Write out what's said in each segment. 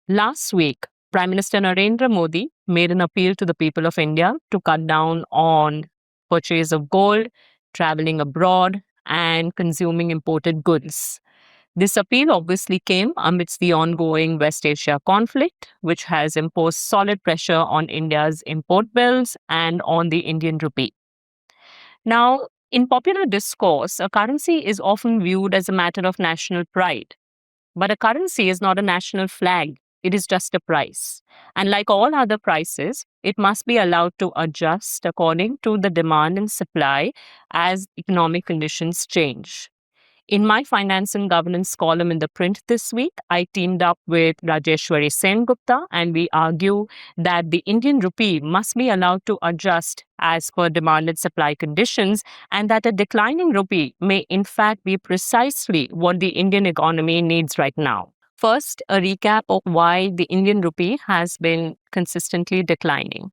Last week, Prime Minister Narendra Modi made an appeal to the people of India to cut down on purchase of gold, traveling abroad, and consuming imported goods. This appeal obviously came amidst the ongoing West Asia conflict, which has imposed solid pressure on India's import bills and on the Indian rupee. Now, in popular discourse, a currency is often viewed as a matter of national pride. But a currency is not a national flag, it is just a price. And like all other prices, it must be allowed to adjust according to the demand and supply as economic conditions change. In my finance and governance column in ThePrint this week, I teamed up with Rajeshwari Gupta, and we argue that the Indian rupee must be allowed to adjust as per demand and supply conditions, and that a declining rupee may in fact be precisely what the Indian economy needs right now. First, a recap of why the Indian rupee has been consistently declining.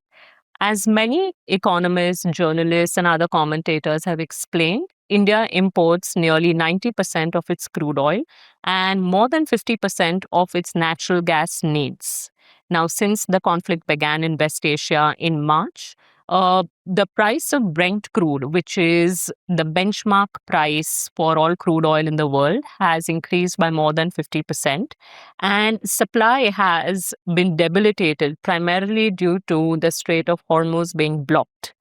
As many economists, journalists, and other commentators have explained, India imports nearly 90% of its crude oil and more than 50% of its natural gas needs. Now, since the conflict began in West Asia in March, the price of Brent crude, which is the benchmark price for all crude oil in the world, has increased by more than 50%. And supply has been debilitated primarily due to the Strait of Hormuz being blocked.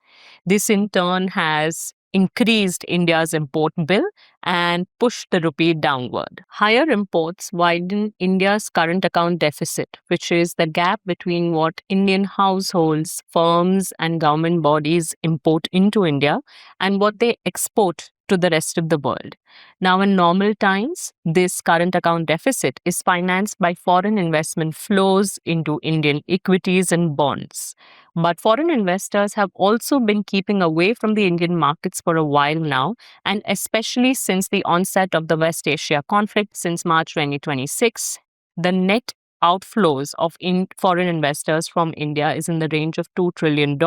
This in turn has increased India's import bill and pushed the rupee downward. Higher imports widen India's current account deficit, which is the gap between what Indian households, firms, and government bodies import into India and what they export to the rest of the world. Now, in normal times, this current account deficit is financed by foreign investment flows into Indian equities and bonds. But foreign investors have also been keeping away from the Indian markets for a while now, and especially since the onset of the West Asia conflict since March 2026, the net outflows of foreign investors from India is in the range of $2 trillion.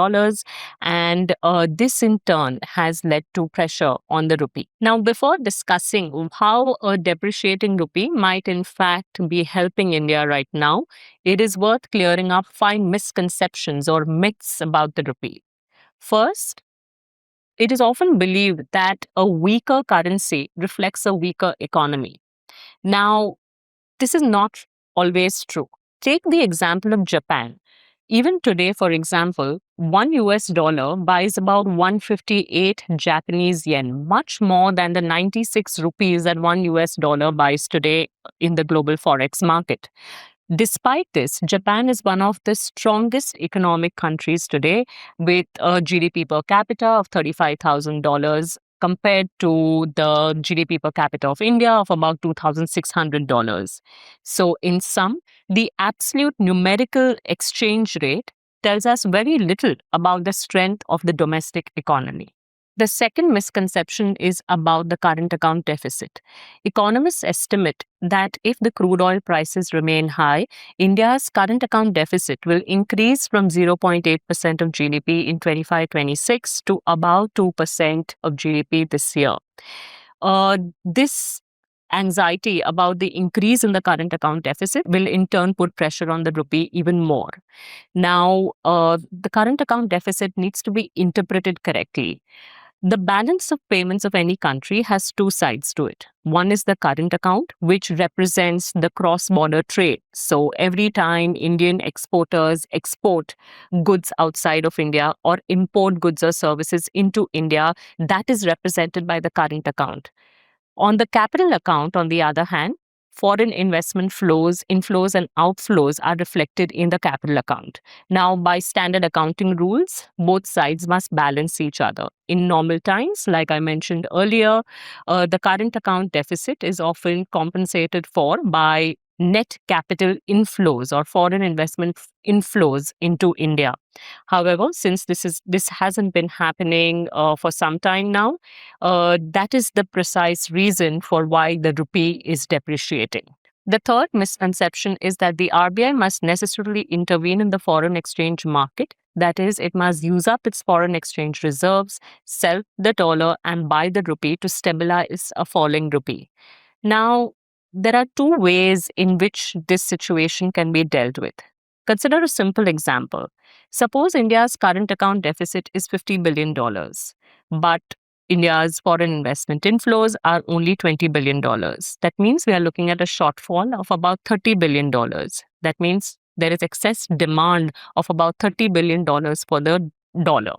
And this in turn has led to pressure on the rupee. Now, before discussing how a depreciating rupee might in fact be helping India right now, it is worth clearing up 5 misconceptions or myths about the rupee. First, it is often believed that a weaker currency reflects a weaker economy. Now, this is not always true. Take the example of Japan. Even today, for example, $1 buys about 158 Japanese yen, much more than the 96 rupees that $1 buys today in the global forex market. Despite this, Japan is one of the strongest economic countries today with a GDP per capita of $35,000 compared to the GDP per capita of India of about $2,600. So, in sum, the absolute numerical exchange rate tells us very little about the strength of the domestic economy. The second misconception is about the current account deficit. Economists estimate that if the crude oil prices remain high, India's current account deficit will increase from 0.8% of GDP in 25-26 to about 2% of GDP this year. This anxiety about the increase in the current account deficit will in turn put pressure on the rupee even more. Now, the current account deficit needs to be interpreted correctly. The balance of payments of any country has 2 sides to it. One is the current account, which represents the cross-border trade. So every time Indian exporters export goods outside of India or import goods or services into India, that is represented by the current account. On the capital account, on the other hand, foreign investment flows, inflows, and outflows are reflected in the capital account. Now, by standard accounting rules, both sides must balance each other. In normal times, like I mentioned earlier, the current account deficit is often compensated for by net capital inflows or foreign investment inflows into India. However, since this hasn't been happening for some time now, that is the precise reason for why the rupee is depreciating. The third misconception is that the RBI must necessarily intervene in the foreign exchange market. That is, it must use up its foreign exchange reserves, sell the dollar, and buy the rupee to stabilize a falling rupee. Now, there are two ways in which this situation can be dealt with. Consider a simple example. Suppose India's current account deficit is $50 billion, but India's foreign investment inflows are only $20 billion. That means we are looking at a shortfall of about $30 billion. That means there is excess demand of about $30 billion for the dollar.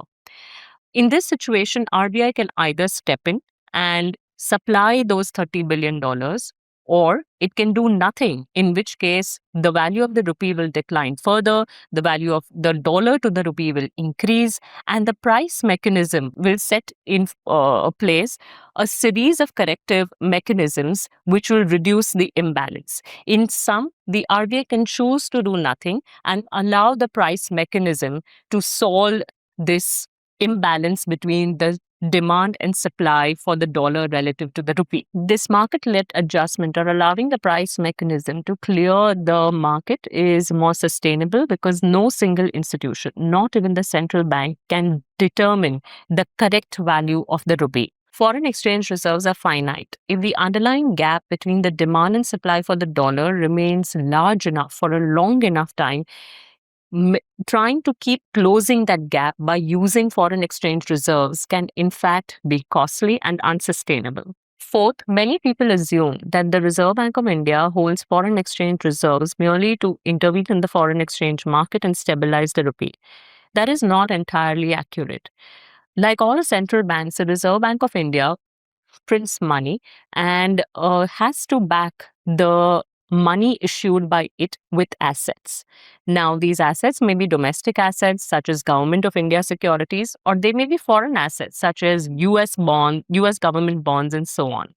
In this situation, RBI can either step in and supply those $30 billion, or it can do nothing, in which case the value of the rupee will decline further, the value of the dollar to the rupee will increase, and the price mechanism will set in place a series of corrective mechanisms which will reduce the imbalance. In sum, the RBI can choose to do nothing and allow the price mechanism to solve this imbalance between the demand and supply for the dollar relative to the rupee. This market-led adjustment, or allowing the price mechanism to clear the market, is more sustainable because no single institution, not even the central bank, can determine the correct value of the rupee. Foreign exchange reserves are finite. If the underlying gap between the demand and supply for the dollar remains large enough for a long enough time, trying to keep closing that gap by using foreign exchange reserves can in fact be costly and unsustainable. Fourth, many people assume that the Reserve Bank of India holds foreign exchange reserves merely to intervene in the foreign exchange market and stabilize the rupee. That is not entirely accurate. Like all central banks, the Reserve Bank of India prints money and has to back the money issued by it with assets. Now, these assets may be domestic assets such as Government of India securities, or they may be foreign assets such as US government bonds, and so on.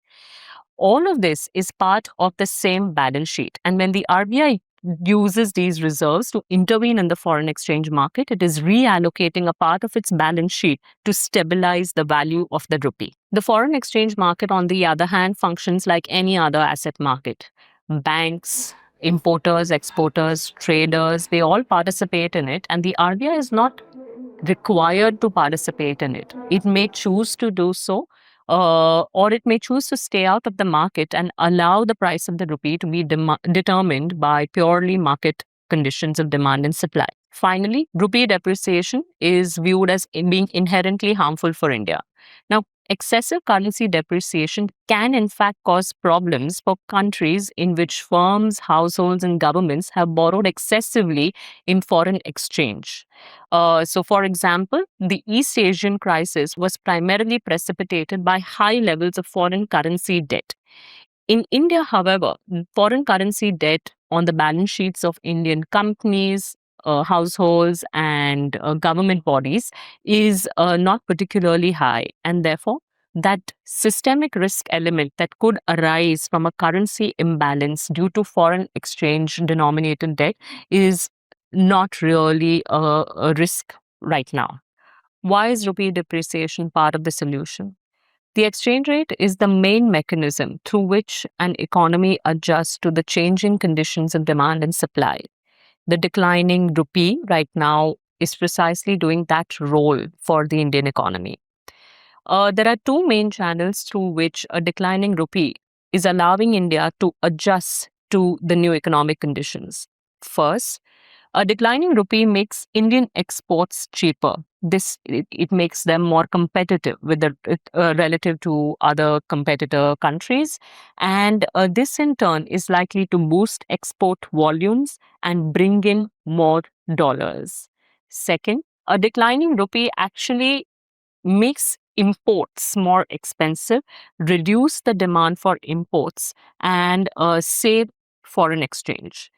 All of this is part of the same balance sheet. And when the RBI uses these reserves to intervene in the foreign exchange market, it is reallocating a part of its balance sheet to stabilize the value of the rupee. The foreign exchange market, on the other hand, functions like any other asset market. Banks, importers, exporters, traders, they all participate in it, and the RBI is not required to participate in it. It may choose to do so, or it may choose to stay out of the market and allow the price of the rupee to be determined by purely market conditions of demand and supply. Finally, rupee depreciation is viewed as being inherently harmful for India. Now, excessive currency depreciation can in fact cause problems for countries in which firms, households, and governments have borrowed excessively in foreign exchange. So, for example, the East Asian crisis was primarily precipitated by high levels of foreign currency debt. In India, however, foreign currency debt on the balance sheets of Indian companies, households, and government bodies is not particularly high. And therefore, that systemic risk element that could arise from a currency imbalance due to foreign exchange denominated debt is not really a risk right now. Why is rupee depreciation part of the solution? The exchange rate is the main mechanism through which an economy adjusts to the changing conditions of demand and supply. The declining rupee right now is precisely doing that role for the Indian economy. There are two main channels through which a declining rupee is allowing India to adjust to the new economic conditions. First, a declining rupee makes Indian exports cheaper. It makes them more competitive with relative to other competitor countries, and this in turn is likely to boost export volumes and bring in more dollars. Second, a declining rupee actually makes imports more expensive, reduce the demand for imports, and save foreign exchange.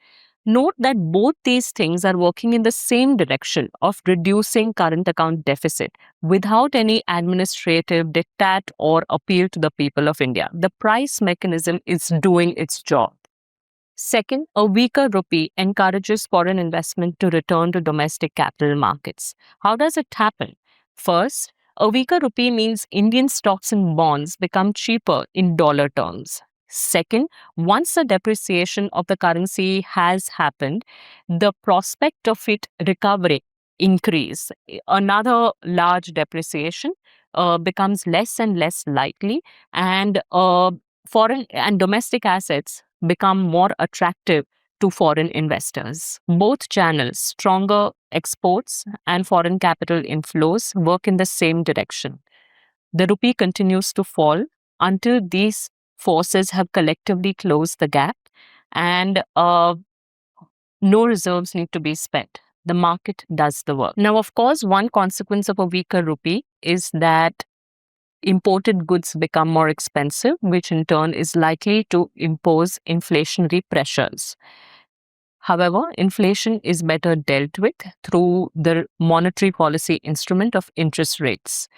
Note that both these things are working in the same direction of reducing current account deficit without any administrative diktat or appeal to the people of India. The price mechanism is doing its job. Second, a weaker rupee encourages foreign investment to return to domestic capital markets. How does it happen? First, a weaker rupee means Indian stocks and bonds become cheaper in dollar terms. Second, once the depreciation of the currency has happened, the prospect of it recovering increase. Another large depreciation becomes less and less likely, and foreign and domestic assets become more attractive to foreign investors. Both channels, stronger exports and foreign capital inflows, work in the same direction. The rupee continues to fall until these forces have collectively closed the gap and no reserves need to be spent. The market does the work. Now, of course, one consequence of a weaker rupee is that imported goods become more expensive, which in turn is likely to impose inflationary pressures. However, inflation is better dealt with through the monetary policy instrument of interest rates.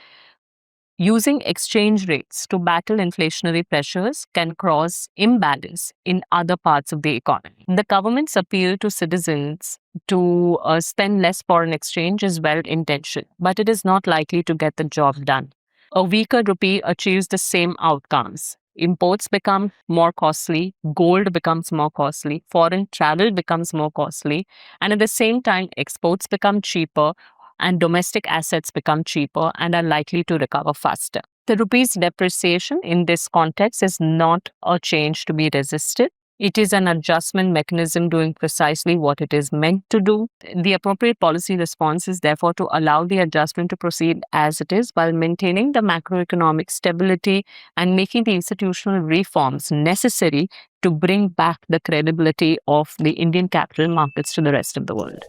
Using exchange rates to battle inflationary pressures can cause imbalance in other parts of the economy. The government's appeal to citizens to spend less foreign exchange is well intentioned, but it is not likely to get the job done. A weaker rupee achieves the same outcomes. Imports become more costly, gold becomes more costly, foreign travel becomes more costly, and at the same time, exports become cheaper and domestic assets become cheaper and are likely to recover faster. The rupee's depreciation in this context is not a change to be resisted. It is an adjustment mechanism doing precisely what it is meant to do. The appropriate policy response is therefore to allow the adjustment to proceed as it is while maintaining the macroeconomic stability and making the institutional reforms necessary to bring back the credibility of the Indian capital markets to the rest of the world.